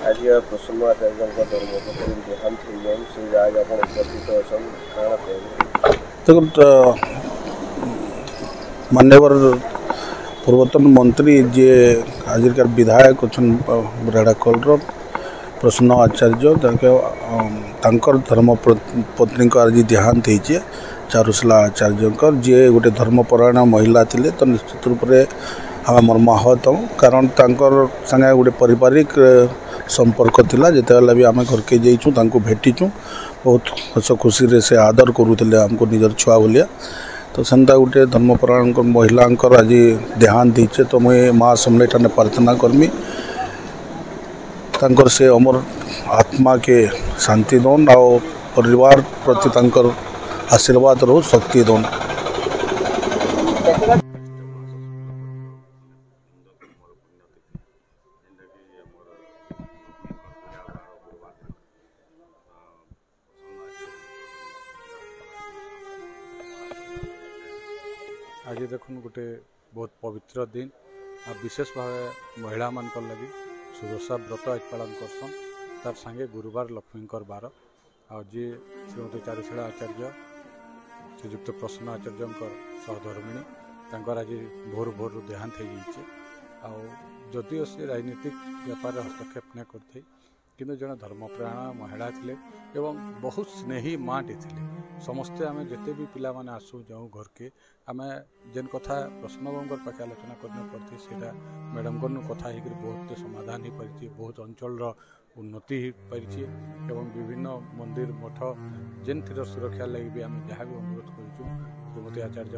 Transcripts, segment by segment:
आज प्रसन्न आचार्य धर्मपत्नी देहांत हो से आज आप उपस्थित अच्छा कौन देखो मान्यवर पूर्वतन मंत्री जी आजिकार विधायक अच्छा रेढ़ाखोल प्रसन्न आचार्य तांकर धर्म पत्नी आज देहांत होइए चारुशिला आचार्य जी गोटे धर्मपरायण महिला थिले तो निश्चित रूप से आम मर्माहत हूँ कारण तांकर संगे गोटे पारिवारिक संपर्क थिला जितेबाला भी आम घर के जाइछू भेटीचु बहुत हस खुशी से आदर करूले आमको निजर छुआ भाया तो सेन्ता गोटे धर्मपरायण महिला आज देहांत होइए तो मुझे माँ सामने ठाने प्रार्थना करमी तांकर से अमर आत्मा के शांति दौन आ परिवार प्रति तांकर आशीर्वाद रो शक्ति दौन। आज देखुन गोटे बहुत पवित्र दिन आ विशेष भाव महिला मान लगी सुदशा व्रत आज पालन करसन तार संगे गुरुवार लक्ष्मीकर बार आ जी श्रीमती चारुशिला आचार्य श्रीजुक्त प्रसन्न आचार्य सहधर्मिणी तांकर आज भोर भोर देहांत हो जदिओ से राजनीतिक व्यापार हस्तक्षेप नहीं करते किंतु जड़े धर्मप्राण महिला थिले एवं बहुत स्नेही माँटे थिले समस्ते आम जिते भी पिला माने आसू जाऊँ घर के आम जेन कथा प्रसन्न बाबू पाखे आलोचना करने पड़ती से मैडम कथा हो बहुत समाधान हो पारी बहुत अंचल उन्नति हो पारी एवं विभिन्न मंदिर मठ जेन थी सुरक्षा लगी भी आम जहाँ भी अनुरोध करूँ श्रीमती आचार्य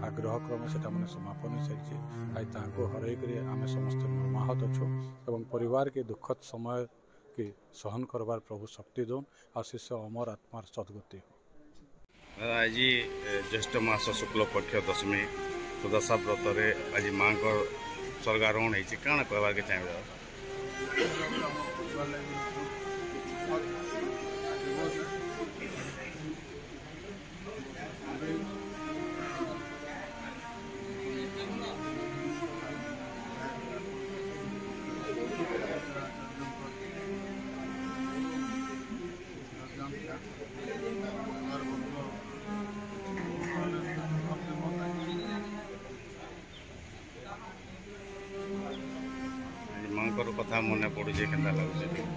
आग्रह क्रम से समापन हो सारी आज हरईक आम समस्त मर्माहत अच्छु एवं परिवार के दुखद समय के सहन करवार प्रभु शक्ति दौन आशीष अमर आत्मार सद्गति हो। आज ज्येष्ठ मास शुक्ल पक्ष दशमी सुदशा व्रत आज माँ को स्वर्गारोहण होती कण कहवार के चाहिए माँकर कथा मन पड़े के लगे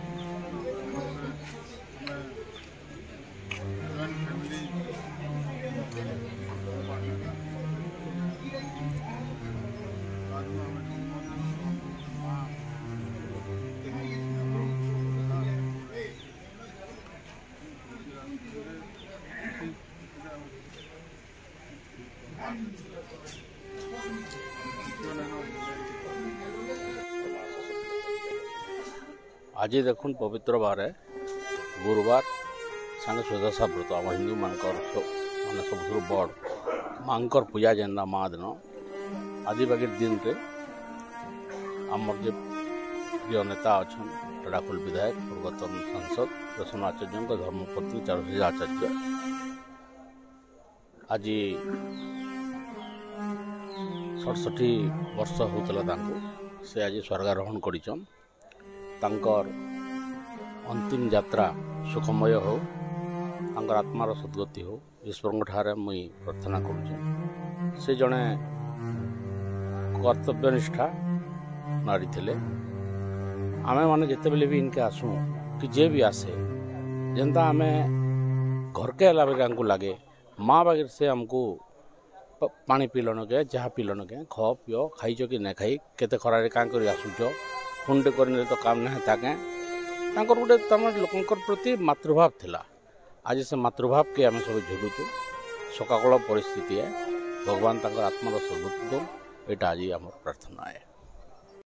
आज देखुन पवित्र बार है गुरुवार सांगे सुदशा व्रत आम हिंदू मानकर माने सब बड़ मांकर पूजा जेना माँ दिन आदिवागी दिन रे आमर जो नेता अच्छा रेढ़ाखोल विधायक पूर्वतन सांसद प्रसन्न आचार्य धर्मपत्नी चारुशिला आचार्य आज 67 वर्ष होता से आज स्वर्गारोहण करिछन तांकर अंतिम यात्रा सुखमय हो तांकर आत्मार सद्गति हो ईश्वर ठारे मुई प्रार्थना करुचे से जड़े कर्तव्यनिष्ठा नारी थिले आमे माने जिते बेले भी इनके आसू कि जे भी आसे जेनता आमे घर के अला बेले हमको लगे माँ बागर से हमको पानी पीलन के जहाँ पीलन के ख पियो खाइच कि नहीं खाई केते खरारे काँ कर आसुच फोनटे कर तो काम ना ताके गोटे तम लोकंर प्रति मातृभाव थिला आज से मातृभाव के आम सब झुलुचु सकाल परिस्थिति है भगवान आत्मार सर्वोत्तम यहाँ आज आम प्रार्थना है।